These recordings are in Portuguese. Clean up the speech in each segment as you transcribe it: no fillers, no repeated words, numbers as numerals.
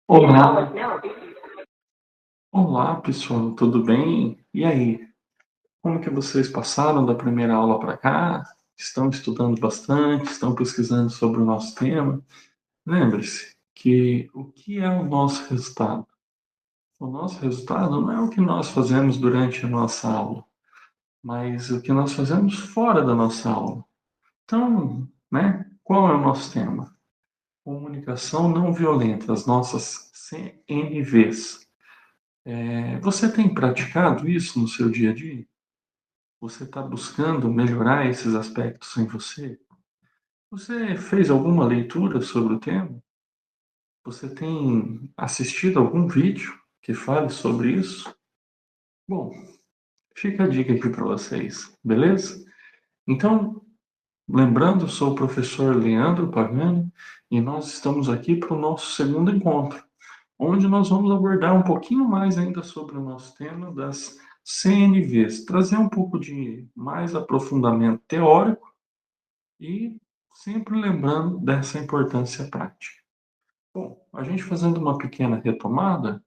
Olá, olá pessoal, tudo bem? E aí, como que vocês passaram da primeira aula para cá? Estão estudando bastante? Estão pesquisando sobre o nosso tema? Lembre-se que o que é o nosso resultado? O nosso resultado não é o que nós fazemos durante a nossa aula, mas o que nós fazemos fora da nossa aula. Então, né, qual é o nosso tema? Comunicação não violenta, as nossas CNVs. Você tem praticado isso no seu dia a dia? Você está buscando melhorar esses aspectos em você? Você fez alguma leitura sobre o tema? Você tem assistido algum vídeo que fale sobre isso? Bom, fica a dica aqui para vocês, beleza? Então, lembrando, eu sou o professor Leandro Pagani e nós estamos aqui para o nosso segundo encontro, onde nós vamos abordar um pouquinho mais ainda sobre o nosso tema das CNVs, trazer um pouco de mais aprofundamento teórico e sempre lembrando dessa importância prática. Bom, a gente fazendo uma pequena retomada,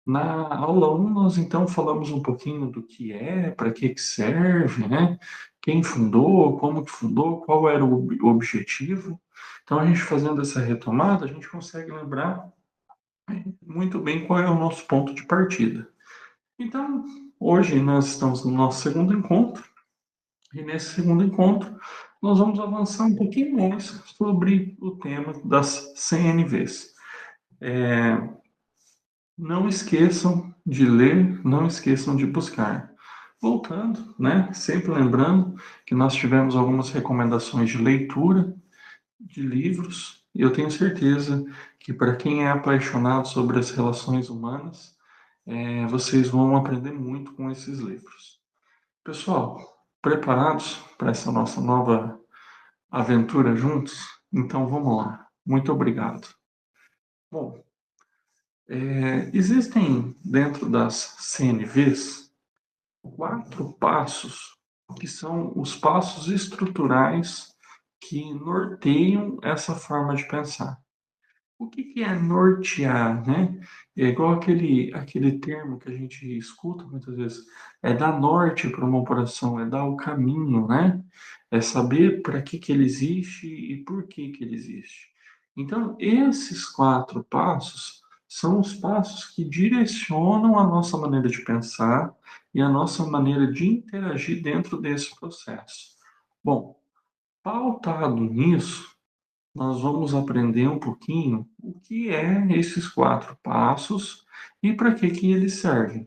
na aula 1 nós então falamos um pouquinho do que é, para que serve, né? Quem fundou, como que fundou, qual era o objetivo. Então a gente fazendo essa retomada, a gente consegue lembrar muito bem qual é o nosso ponto de partida. Então, hoje nós estamos no nosso segundo encontro, e nesse segundo encontro nós vamos avançar um pouquinho mais sobre o tema das CNVs. Não esqueçam de ler, não esqueçam de buscar. Voltando, né? Sempre lembrando que nós tivemos algumas recomendações de leitura de livros, e eu tenho certeza que para quem é apaixonado sobre as relações humanas, vocês vão aprender muito com esses livros. Pessoal, preparados para essa nossa nova aventura juntos? Então vamos lá. Muito obrigado. Bom, existem dentro das CNVs 4 passos que são os passos estruturais que norteiam essa forma de pensar. O que é nortear, né? É igual aquele termo que a gente escuta muitas vezes, é dar norte para uma operação, é dar o caminho, né? É saber para que ele existe e por que ele existe. Então, esses 4 passos são os passos que direcionam a nossa maneira de pensar e a nossa maneira de interagir dentro desse processo. Bom, pautado nisso, nós vamos aprender um pouquinho o que é esses 4 passos e para que eles servem.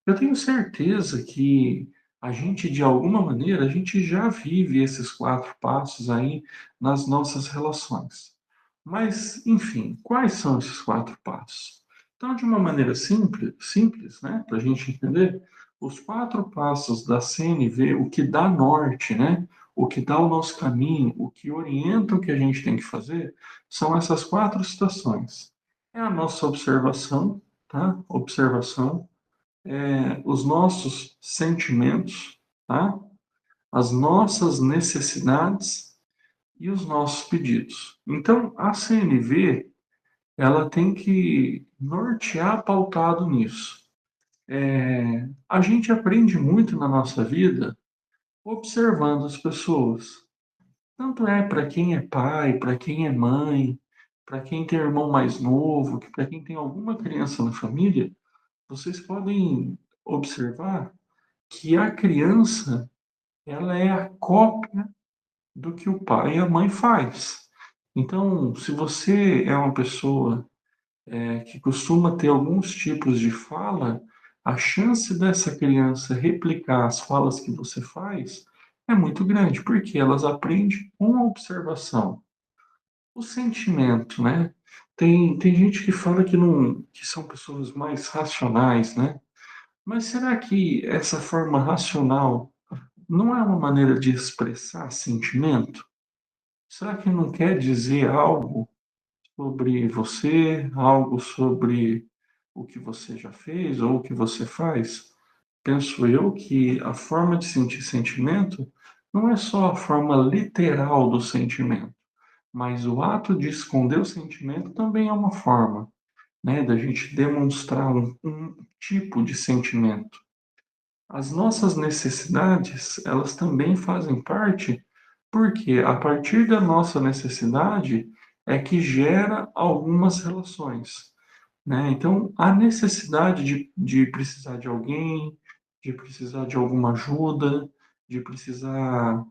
Eu tenho certeza que a gente, de alguma maneira, a gente já vive esses 4 passos aí nas nossas relações. Mas, enfim, quais são esses 4 passos? Então, de uma maneira simples, né, para a gente entender, os 4 passos da CNV, o que dá norte, né, o que dá o nosso caminho, o que orienta o que a gente tem que fazer, são essas 4 situações. É a nossa observação, tá? Observação, os nossos sentimentos, tá? As nossas necessidades e os nossos pedidos. Então, a CNV, ela tem que nortear pautado nisso. A gente aprende muito na nossa vida observando as pessoas. Tanto é para quem é pai, para quem é mãe, para quem tem irmão mais novo, que para quem tem alguma criança na família, vocês podem observar que a criança ela é a cópia do que o pai e a mãe faz. Então, se você é uma pessoa que costuma ter alguns tipos de fala, a chance dessa criança replicar as falas que você faz é muito grande, porque elas aprendem com a observação. O sentimento, né? Tem gente que fala que não, que são pessoas mais racionais, né? Mas será que essa forma racional não é uma maneira de expressar sentimento? Será que não quer dizer algo sobre você, algo sobre o que você já fez ou o que você faz? Penso eu que a forma de sentir sentimento não é só a forma literal do sentimento, mas o ato de esconder o sentimento também é uma forma. né, da gente demonstrar um tipo de sentimento. As nossas necessidades, elas também fazem parte, porque a partir da nossa necessidade é que gera algumas relações, né? Então, a necessidade de precisar de alguém, de precisar de alguma ajuda, de precisar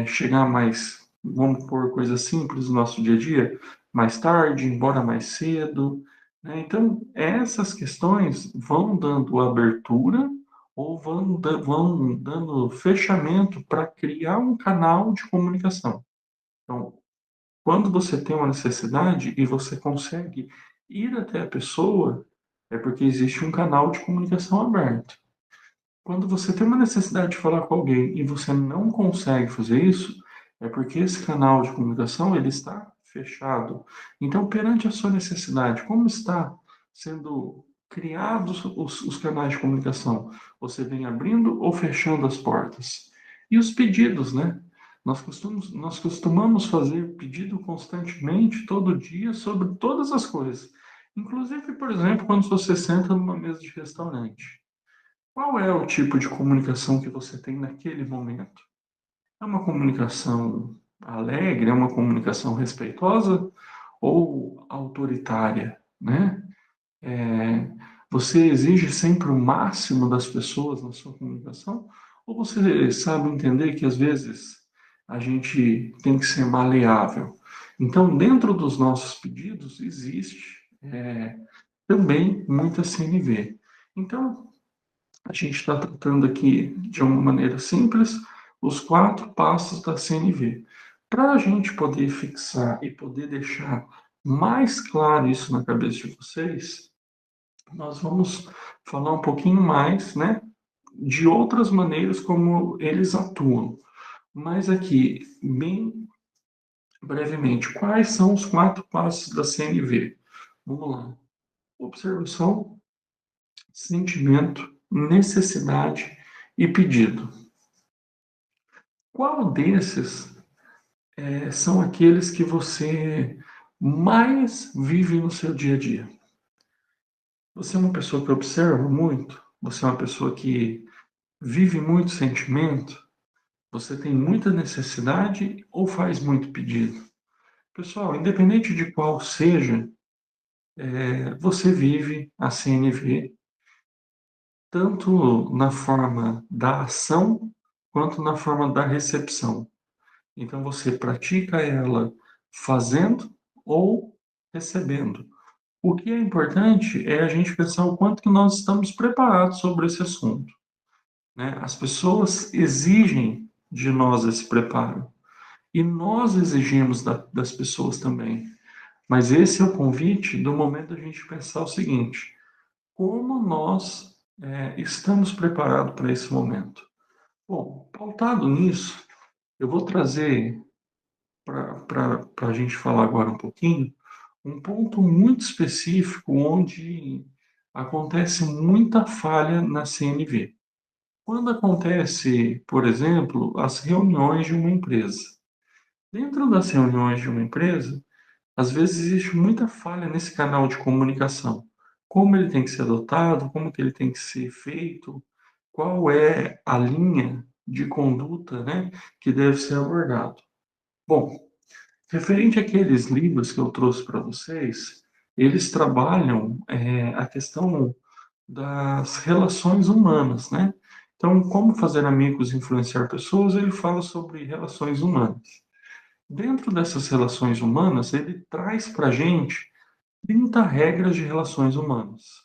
chegar mais, vamos por coisas simples do nosso dia a dia, mais tarde, embora mais cedo, né? Então, essas questões vão dando abertura ou vão dando fechamento para criar um canal de comunicação. Então, quando você tem uma necessidade e você consegue ir até a pessoa, é porque existe um canal de comunicação aberto. Quando você tem uma necessidade de falar com alguém e você não consegue fazer isso, é porque esse canal de comunicação ele está fechado. Então, perante a sua necessidade, como está sendo criados os canais de comunicação? Você vem abrindo ou fechando as portas? E os pedidos, né? Nós costumamos fazer pedido constantemente, todo dia, sobre todas as coisas. Inclusive, por exemplo, quando você senta numa mesa de restaurante. Qual é o tipo de comunicação que você tem naquele momento? É uma comunicação alegre, é uma comunicação respeitosa ou autoritária, né? É, você exige sempre o máximo das pessoas na sua comunicação? Ou você sabe entender que às vezes a gente tem que ser maleável? Então, dentro dos nossos pedidos existe também muita CNV. Então, a gente está tratando aqui de uma maneira simples os 4 passos da CNV. Para a gente poder fixar e poder deixar mais claro isso na cabeça de vocês, nós vamos falar um pouquinho mais, né, de outras maneiras como eles atuam. Mas aqui, bem brevemente, quais são os 4 passos da CNV? Vamos lá. Observação, sentimento, necessidade e pedido. Qual desses são aqueles que você mais vive no seu dia a dia? Você é uma pessoa que observa muito? Você é uma pessoa que vive muito sentimento? Você tem muita necessidade ou faz muito pedido? Pessoal, independente de qual seja, você vive a CNV tanto na forma da ação quanto na forma da recepção. Então você pratica ela fazendo ou recebendo. O que é importante é a gente pensar o quanto que nós estamos preparados sobre esse assunto, né? As pessoas exigem de nós esse preparo e nós exigimos das pessoas também. Mas esse é o convite do momento da gente pensar o seguinte: como nós estamos preparados para esse momento? Bom, pautado nisso, eu vou trazer para a gente falar agora um pouquinho, um ponto muito específico onde acontece muita falha na CNV. Quando acontece, por exemplo, as reuniões de uma empresa. Dentro das reuniões de uma empresa, às vezes existe muita falha nesse canal de comunicação. Como ele tem que ser adotado, como que ele tem que ser feito, qual é a linha de conduta, né, que deve ser abordado. Bom, referente àqueles livros que eu trouxe para vocês, eles trabalham a questão das relações humanas, né? Então, como fazer amigos e influenciar pessoas, ele fala sobre relações humanas. Dentro dessas relações humanas, ele traz para a gente 30 regras de relações humanas.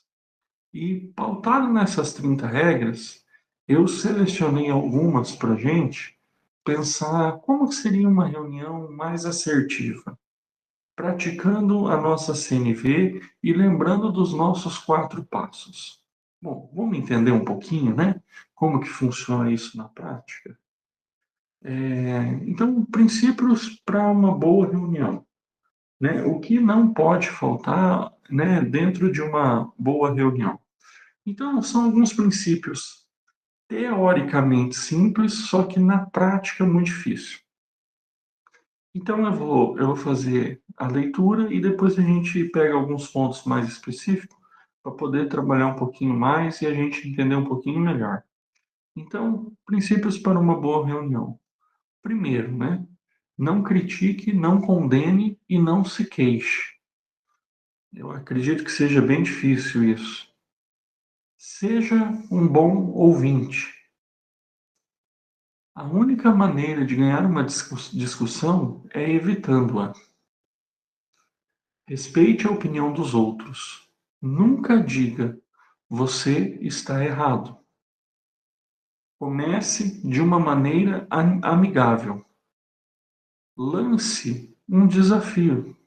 E pautado nessas 30 regras, eu selecionei algumas para a gente pensar como que seria uma reunião mais assertiva, praticando a nossa CNV e lembrando dos nossos 4 passos. Bom, vamos entender um pouquinho, né? Como que funciona isso na prática? Então, princípios para uma boa reunião, né? O que não pode faltar, né, dentro de uma boa reunião? Então, são alguns princípios teoricamente simples, só que na prática muito difícil. Então eu vou fazer a leitura e depois a gente pega alguns pontos mais específicos para poder trabalhar um pouquinho mais e a gente entender um pouquinho melhor. Então, princípios para uma boa reunião. Primeiro, né? Não critique, não condene e não se queixe. Eu acredito que seja bem difícil isso. Seja um bom ouvinte. A única maneira de ganhar uma discussão é evitando-a. Respeite a opinião dos outros. Nunca diga você está errado. Comece de uma maneira amigável. Lance um desafio.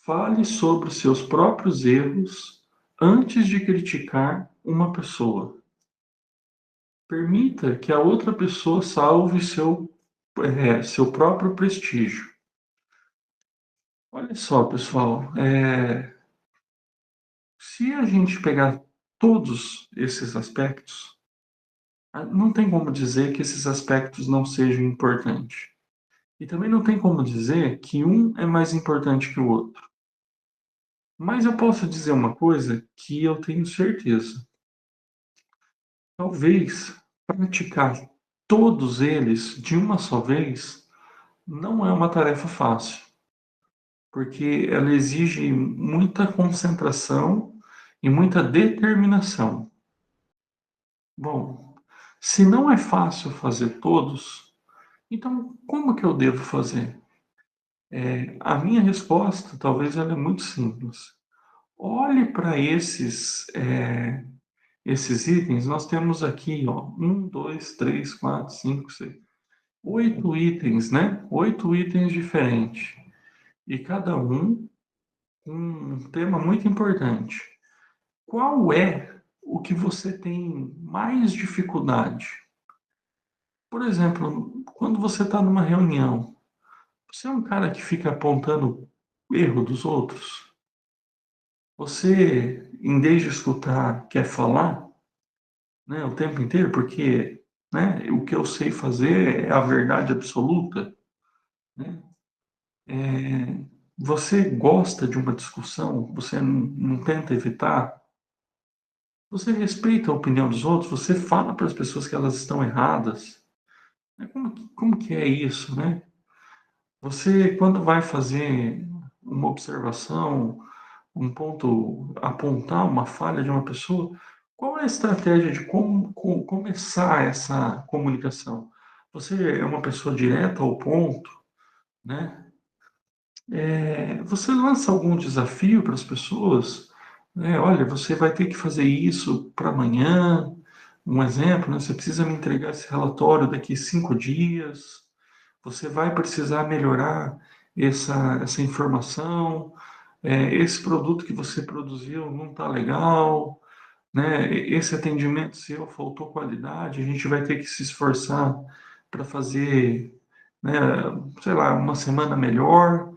Fale sobre seus próprios erros antes de criticar uma pessoa. Permita que a outra pessoa salve seu próprio prestígio. Olha só, pessoal, se a gente pegar todos esses aspectos, não tem como dizer que esses aspectos não sejam importantes. E também não tem como dizer que um é mais importante que o outro. Mas eu posso dizer uma coisa que eu tenho certeza. Talvez praticar todos eles de uma só vez não é uma tarefa fácil, porque ela exige muita concentração e muita determinação. Bom, se não é fácil fazer todos, então como que eu devo fazer? A minha resposta talvez ela é muito simples. Olhe para esses itens. Nós temos aqui, ó, um, dois, três, quatro, cinco, seis, 8 itens, né? 8 itens diferentes. E cada um com um tema muito importante. Qual é o que você tem mais dificuldade? Por exemplo, quando você está numa reunião, você é um cara que fica apontando o erro dos outros? Você, em vez de escutar, quer falar, né, o tempo inteiro, porque, né, o que eu sei fazer é a verdade absoluta, né? É, você gosta de uma discussão, você não tenta evitar, você respeita a opinião dos outros, você fala para as pessoas que elas estão erradas. Né? Como que é isso, né? Você, quando vai fazer uma observação, um ponto, apontar uma falha de uma pessoa, qual é a estratégia de como começar essa comunicação? Você é uma pessoa direta ao ponto, né? Você lança algum desafio para as pessoas, né? Olha, você vai ter que fazer isso para amanhã. Um exemplo, né? Você precisa me entregar esse relatório daqui 5 dias. Você vai precisar melhorar essa informação. Esse produto que você produziu não está legal, né? Esse atendimento seu faltou qualidade. A gente vai ter que se esforçar para fazer, né, sei lá, uma semana melhor.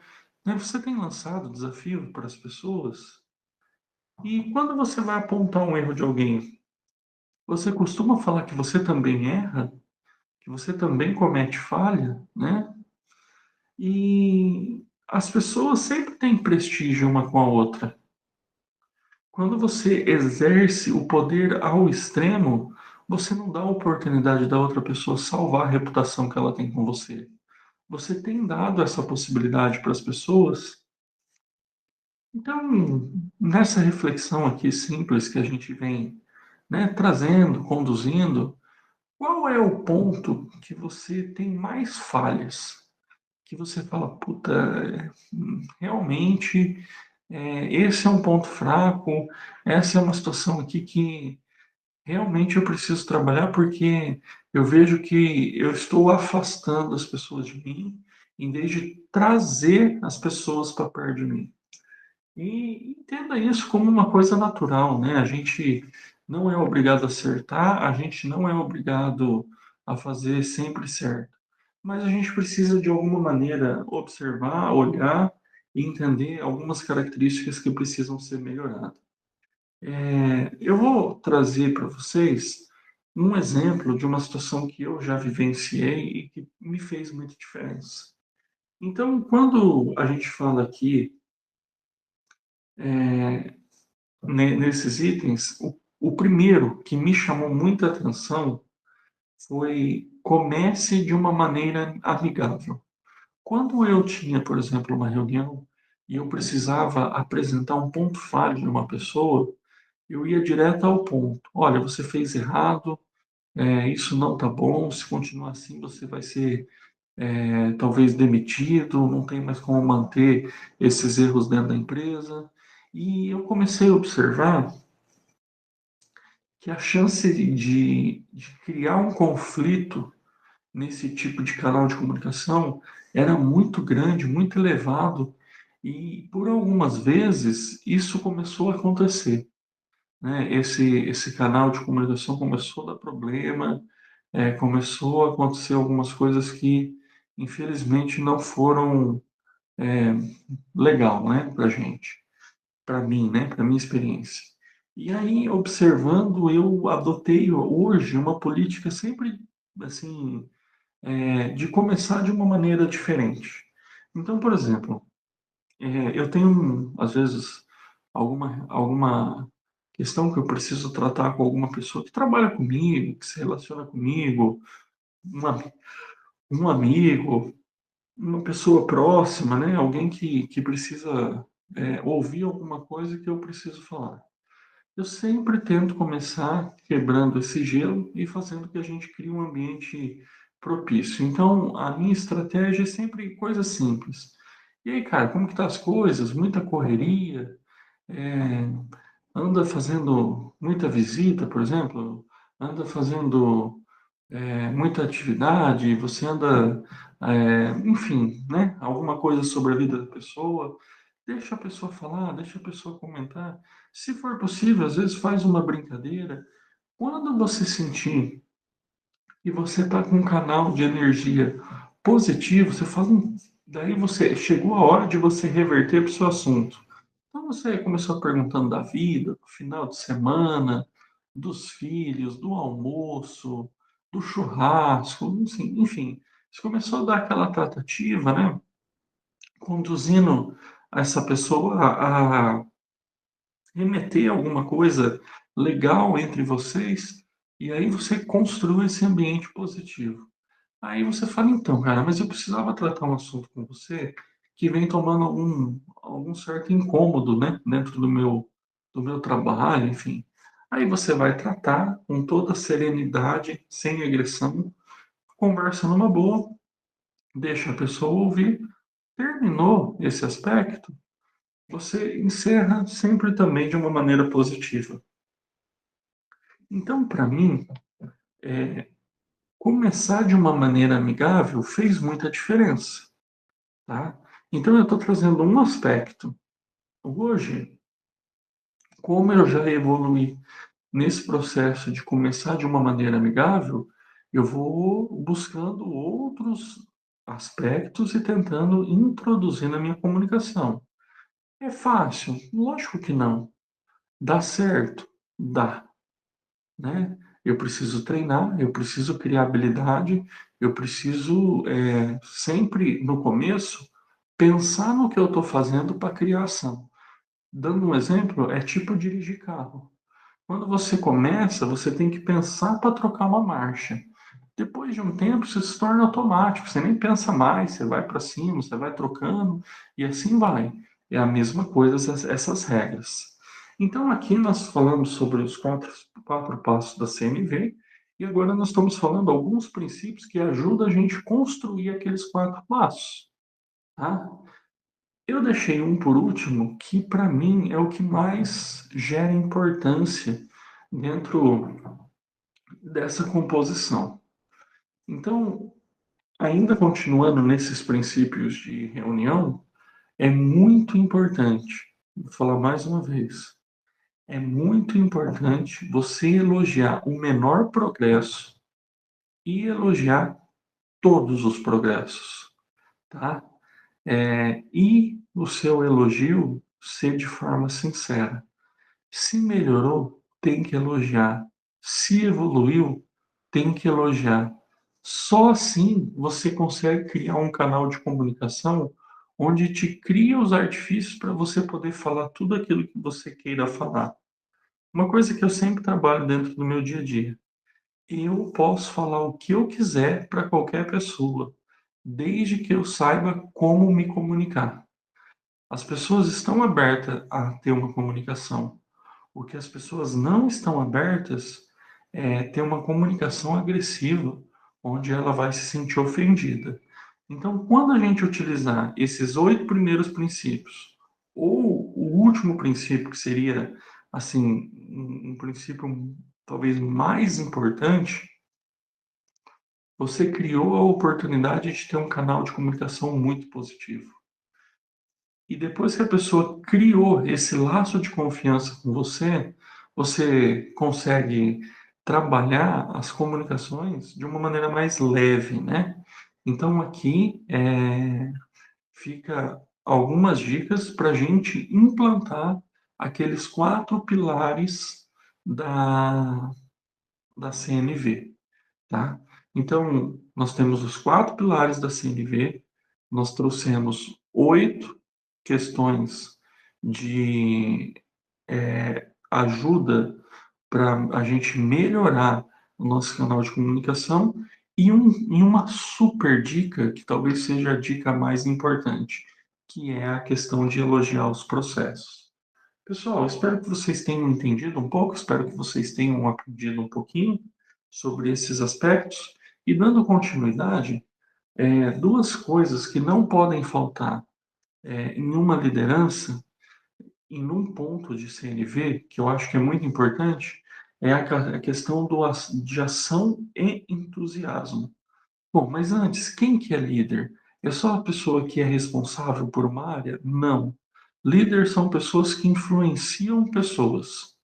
Né? Você tem lançado desafio para as pessoas? E quando você vai apontar um erro de alguém, você costuma falar que você também erra, que você também comete falha, né? E as pessoas sempre têm prestígio uma com a outra. Quando você exerce o poder ao extremo, você não dá a oportunidade da outra pessoa salvar a reputação que ela tem com você. Você tem dado essa possibilidade para as pessoas. Então, nessa reflexão aqui simples que a gente vem, né, trazendo, conduzindo, qual é o ponto que você tem mais falhas? Que você fala, puta, realmente, esse é um ponto fraco, essa é uma situação aqui que realmente eu preciso trabalhar porque eu vejo que eu estou afastando as pessoas de mim, em vez de trazer as pessoas para perto de mim. E entenda isso como uma coisa natural, né? A gente não é obrigado a acertar, a gente não é obrigado a fazer sempre certo. Mas a gente precisa, de alguma maneira, observar, olhar e entender algumas características que precisam ser melhoradas. Eu vou trazer para vocês um exemplo de uma situação que eu já vivenciei e que me fez muita diferença. Então, quando a gente fala aqui nesses itens, o primeiro que me chamou muita atenção foi comece de uma maneira amigável. Quando eu tinha, por exemplo, uma reunião e eu precisava apresentar um ponto falho de uma pessoa, eu ia direto ao ponto. Olha, você fez errado, isso não está bom. Se continuar assim, você vai ser talvez demitido, não tem mais como manter esses erros dentro da empresa. E eu comecei a observar que a chance de criar um conflito nesse tipo de canal de comunicação era muito grande, muito elevado, e por algumas vezes isso começou a acontecer, né? Esse canal de comunicação começou a dar problema, começou a acontecer algumas coisas que infelizmente não foram legal, né, para gente, para mim, né, para minha experiência. E aí, observando, eu adotei hoje uma política sempre assim de começar de uma maneira diferente. Então, por exemplo, eu tenho, às vezes, alguma questão que eu preciso tratar com alguma pessoa que trabalha comigo, que se relaciona comigo, um, um amigo, uma pessoa próxima, né? Alguém que precisa ouvir alguma coisa que eu preciso falar. Eu sempre tento começar quebrando esse gelo e fazendo que a gente crie um ambiente propício. Então, a minha estratégia é sempre coisa simples. E aí, cara, como que tá as coisas? Muita correria? É, anda fazendo muita visita, por exemplo? Anda fazendo muita atividade? Você anda, enfim, né? Alguma coisa sobre a vida da pessoa? Deixa a pessoa falar, deixa a pessoa comentar. Se for possível, às vezes faz uma brincadeira. Quando você sentir que você está com um canal de energia positivo, você fala, daí você chegou a hora de você reverter para o seu assunto. Então você começou perguntando da vida, do final de semana, dos filhos, do almoço, do churrasco, enfim. Você começou a dar aquela tratativa, né? Conduzindo essa pessoa a remeter alguma coisa legal entre vocês, e aí você construa esse ambiente positivo. Aí você fala, então, cara, mas eu precisava tratar um assunto com você que vem tomando algum certo incômodo, né, dentro do meu trabalho, enfim. Aí você vai tratar com toda serenidade, sem agressão, conversa numa boa, deixa a pessoa ouvir. Terminou esse aspecto, você encerra sempre também de uma maneira positiva. Então, para mim, começar de uma maneira amigável fez muita diferença, tá? Então, eu estou trazendo um aspecto. Hoje, como eu já evoluí nesse processo de começar de uma maneira amigável, eu vou buscando outros aspectos e tentando introduzir na minha comunicação. É fácil? Lógico que não. Dá certo? Dá. Né? Eu preciso treinar, eu preciso criar habilidade, eu preciso sempre no começo pensar no que eu estou fazendo para criar ação. Dando um exemplo, é tipo dirigir carro. Quando você começa, você tem que pensar para trocar uma marcha. Depois de um tempo, isso se torna automático, você nem pensa mais, você vai para cima, você vai trocando e assim vai. É a mesma coisa essas regras. Então, aqui nós falamos sobre os quatro passos da CNV e agora nós estamos falando alguns princípios que ajudam a gente a construir aqueles quatro passos. Tá? Eu deixei um por último que, para mim, é o que mais gera importância dentro dessa composição. Então, ainda continuando nesses princípios de reunião, é muito importante, vou falar mais uma vez, é muito importante você elogiar o menor progresso e elogiar todos os progressos, tá? E o seu elogio ser de forma sincera. Se melhorou, tem que elogiar. Se evoluiu, tem que elogiar. Só assim você consegue criar um canal de comunicação onde te cria os artifícios para você poder falar tudo aquilo que você queira falar. Uma coisa que eu sempre trabalho dentro do meu dia a dia. Eu posso falar o que eu quiser para qualquer pessoa, desde que eu saiba como me comunicar. As pessoas estão abertas a ter uma comunicação. O que as pessoas não estão abertas é ter uma comunicação agressiva, onde ela vai se sentir ofendida. Então, quando a gente utilizar esses 8 primeiros princípios, ou o último princípio, que seria, assim, um princípio talvez mais importante, você criou a oportunidade de ter um canal de comunicação muito positivo. E depois que a pessoa criou esse laço de confiança com você, você consegue trabalhar as comunicações de uma maneira mais leve, né? Então aqui fica algumas dicas para a gente implantar aqueles 4 pilares da, da CNV, tá? Então, nós temos os 4 pilares da CNV, nós trouxemos 8 questões de ajuda para a gente melhorar o nosso canal de comunicação e uma super dica, que talvez seja a dica mais importante, que é a questão de elogiar os processos. Pessoal, espero que vocês tenham entendido um pouco, espero que vocês tenham aprendido um pouquinho sobre esses aspectos. E dando continuidade, duas coisas que não podem faltar em uma liderança, em um ponto de CNV, que eu acho que é muito importante, é a questão de ação e entusiasmo. Bom, mas antes, quem que é líder? É só a pessoa que é responsável por uma área? Não. Líderes são pessoas que influenciam pessoas.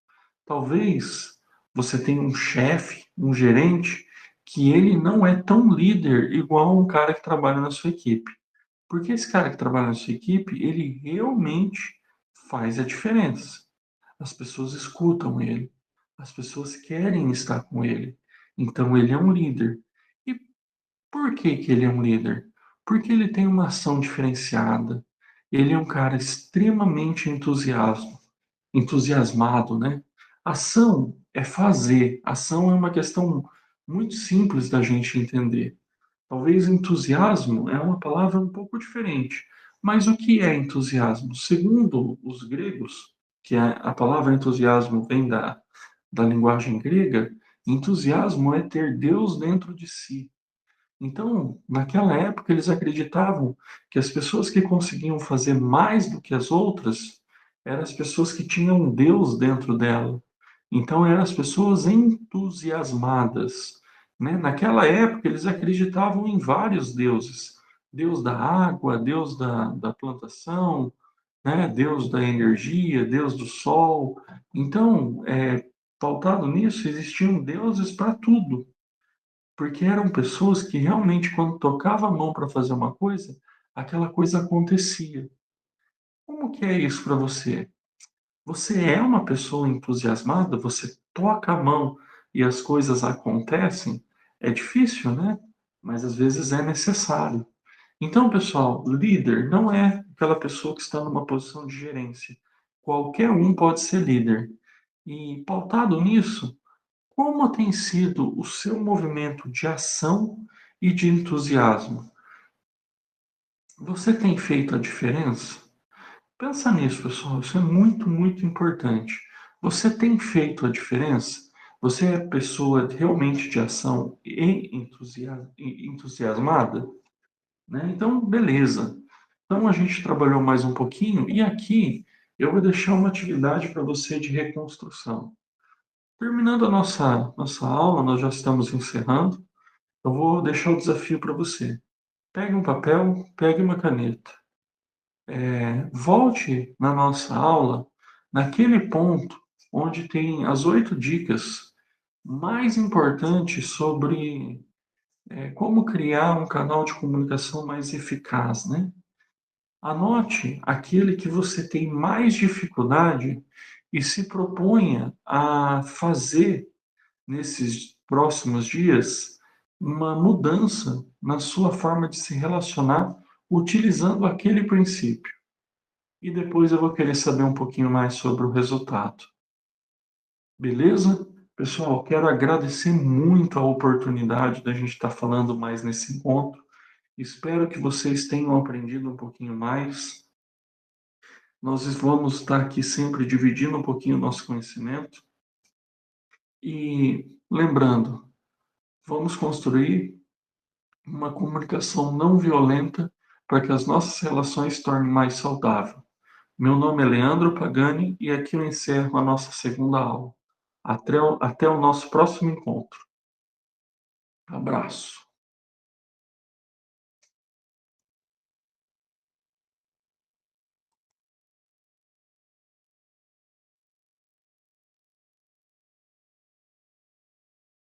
Talvez você tenha um chefe, um gerente, que ele não é tão líder igual um cara que trabalha na sua equipe. Porque esse cara que trabalha na sua equipe, ele realmente faz a diferença. As pessoas escutam ele, as pessoas querem estar com ele. Então ele é um líder. E por que que ele é um líder? Porque ele tem uma ação diferenciada. Ele é um cara extremamente entusiasmado, né? Ação é fazer. Ação é uma questão muito simples da gente entender. Talvez entusiasmo é uma palavra um pouco diferente. Mas o que é entusiasmo? Segundo os gregos, que a palavra entusiasmo vem da linguagem grega, entusiasmo é ter Deus dentro de si. Então, naquela época, eles acreditavam que as pessoas que conseguiam fazer mais do que as outras eram as pessoas que tinham Deus dentro dela. Então, eram as pessoas entusiasmadas, né? Naquela época, eles acreditavam em vários deuses: Deus da água, Deus da plantação, né? Deus da energia, Deus do sol. Então, pautado nisso, existiam deuses para tudo. Porque eram pessoas que realmente, quando tocava a mão para fazer uma coisa, aquela coisa acontecia. Como que é isso para você? Você é uma pessoa entusiasmada? Você toca a mão e as coisas acontecem? É difícil, né? Mas às vezes é necessário. Então, pessoal, líder não é aquela pessoa que está numa posição de gerência. Qualquer um pode ser líder. E pautado nisso, como tem sido o seu movimento de ação e de entusiasmo? Você tem feito a diferença? Pensa nisso, pessoal. Isso é muito, muito importante. Você tem feito a diferença? Você é pessoa realmente de ação e entusiasmada? Né? Então, beleza. Então, a gente trabalhou mais um pouquinho e aqui eu vou deixar uma atividade para você de reconstrução. Terminando a nossa aula, nós já estamos encerrando. Eu vou deixar o desafio para você. Pegue um papel, pegue uma caneta. Volte na nossa aula, naquele ponto onde tem as 8 dicas mais importantes sobre como criar um canal de comunicação mais eficaz, né? Anote aquele que você tem mais dificuldade e se proponha a fazer nesses próximos dias uma mudança na sua forma de se relacionar utilizando aquele princípio. E depois eu vou querer saber um pouquinho mais sobre o resultado. Beleza? Pessoal, quero agradecer muito a oportunidade da gente estar falando mais nesse encontro. Espero que vocês tenham aprendido um pouquinho mais. Nós vamos estar aqui sempre dividindo um pouquinho o nosso conhecimento. E lembrando, vamos construir uma comunicação não violenta para que as nossas relações se tornem mais saudáveis. Meu nome é Leandro Pagani e aqui eu encerro a nossa segunda aula. Até o nosso próximo encontro. Abraço.